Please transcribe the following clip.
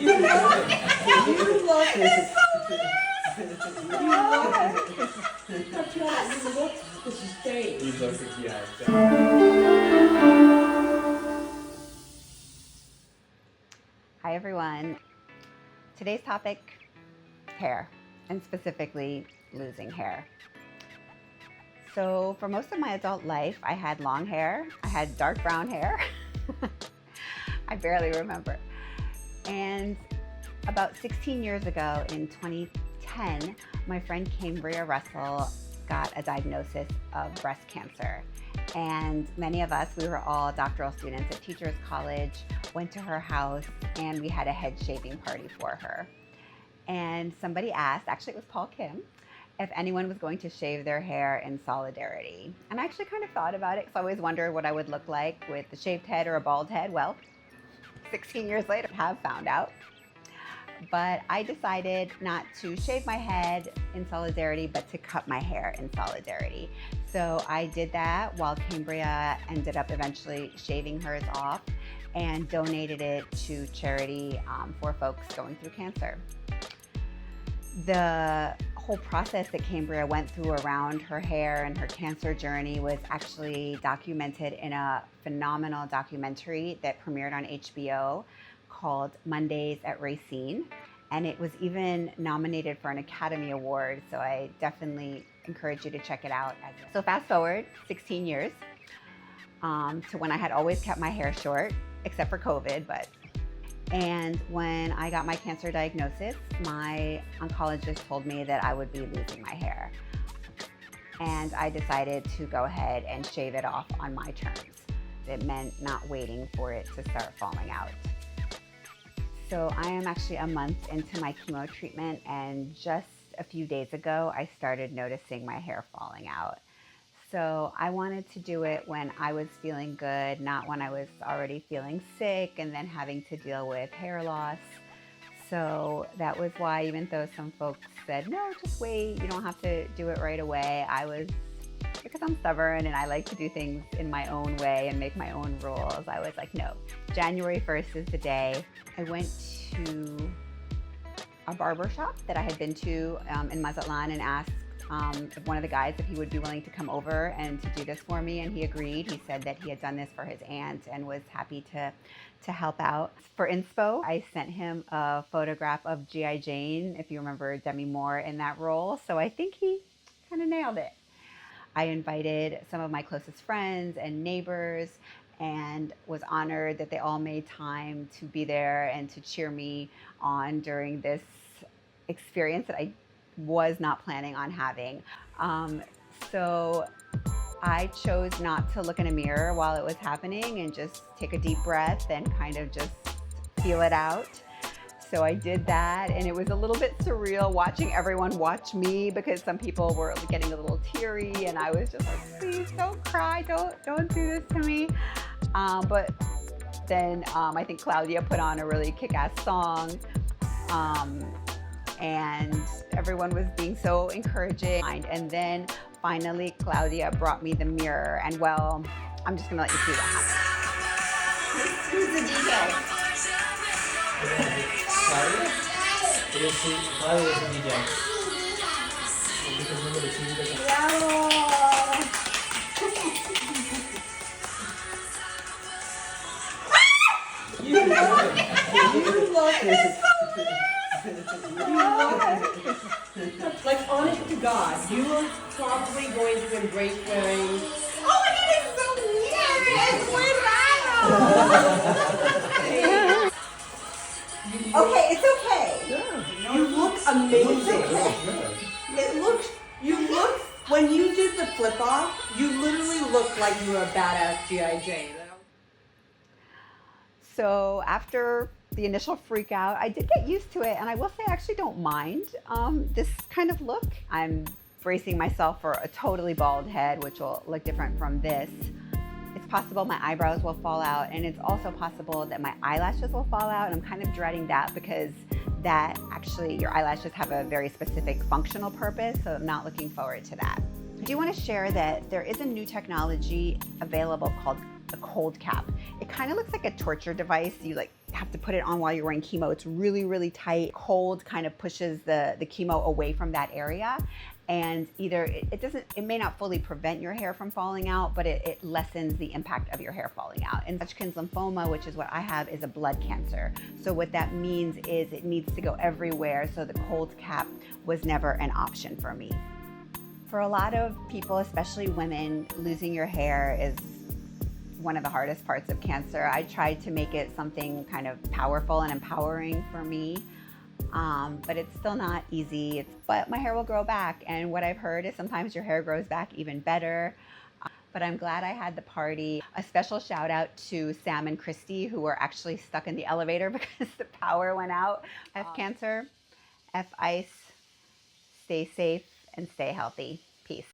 You love it. You love it. You love it. But you look to sustain. You look at, yeah, exactly. Hi everyone. Today's topic, hair, and specifically losing hair. So for most of my adult life, I had long hair. I had dark brown hair. I barely remember. And about 16 years ago in 2010, my friend Cambria Russell got a diagnosis of breast cancer. And many of us, we were all doctoral students at Teachers College, went to her house, and we had a head shaving party for her. And somebody asked, actually it was Paul Kim, if anyone was going to shave their hair in solidarity. And I actually kind of thought about it because I always wondered what I would look like with a shaved head or a bald head. Well, 16 years later, I have found out. But I decided not to shave my head in solidarity, but to cut my hair in solidarity. So I did that while Cambria ended up eventually shaving hers off and donated it to charity for folks going through cancer. The whole process that Cambria went through around her hair and her cancer journey was actually documented in a phenomenal documentary that premiered on HBO called Mondays at Racine, and it was even nominated for an Academy Award, so I definitely encourage you to check it out. So fast forward 16 years to when I had always kept my hair short, except for COVID, and when I got my cancer diagnosis, my oncologist told me that I would be losing my hair. And I decided to go ahead and shave it off on my terms. It meant not waiting for it to start falling out. So I am actually a month into my chemo treatment, and just a few days ago, I started noticing my hair falling out. So I wanted to do it when I was feeling good, not when I was already feeling sick and then having to deal with hair loss. So that was why, even though some folks said, no, just wait, you don't have to do it right away, because I'm stubborn and I like to do things in my own way and make my own rules, I was like, no, January 1st is the day. I went to a barber shop that I had been to in Mazatlan and asked one of the guys if he would be willing to come over and to do this for me, and he agreed. He said that he had done this for his aunt and was happy to help out. For inspo, I sent him a photograph of G.I. Jane, if you remember Demi Moore in that role, so I think he kind of nailed it. I invited some of my closest friends and neighbors and was honored that they all made time to be there and to cheer me on during this experience that I was not planning on having. So I chose not to look in a mirror while it was happening and just take a deep breath and kind of just feel it out. So I did that, and it was a little bit surreal watching everyone watch me, because some people were getting a little teary and I was just like, please don't cry, don't do this to me. But then I think Claudia put on a really kick-ass song, and everyone was being so encouraging. And then finally Claudia brought me the mirror, and well, I'm just gonna let you see what happened. Who's the DJ? Claudia? Claudia was the DJ. Because remember the TV doesn't... You love it. You love it. You love it. Like, honest to God, you were probably going to embrace wearing... Oh, it is so weird! Okay, it's okay. You look amazing. When you did the flip off, you literally look like you were a badass G.I. Jane. So after the initial freak out, I did get used to it, and I will say I actually don't mind this kind of look. I'm bracing myself for a totally bald head, which will look different from this. It's possible my eyebrows will fall out, and it's also possible that my eyelashes will fall out, and I'm kind of dreading that because that actually, your eyelashes have a very specific functional purpose, so I'm not looking forward to that. I do want to share that there is a new technology available called a cold cap. It kind of looks like a torture device. You like have to put it on while you're wearing chemo. It's really, really tight. Cold kind of pushes the chemo away from that area. And either it may not fully prevent your hair from falling out, but it lessens the impact of your hair falling out. And Hodgkin's lymphoma, which is what I have, is a blood cancer. So what that means is it needs to go everywhere. So the cold cap was never an option for me. For a lot of people, especially women, losing your hair is one of the hardest parts of cancer. I tried to make it something kind of powerful and empowering for me. But it's still not easy. But my hair will grow back, and what I've heard is sometimes your hair grows back even better. But I'm glad I had the party. A special shout out to Sam and Christy, who were actually stuck in the elevator because the power went out. F cancer, F ice, stay safe, and stay healthy. Peace.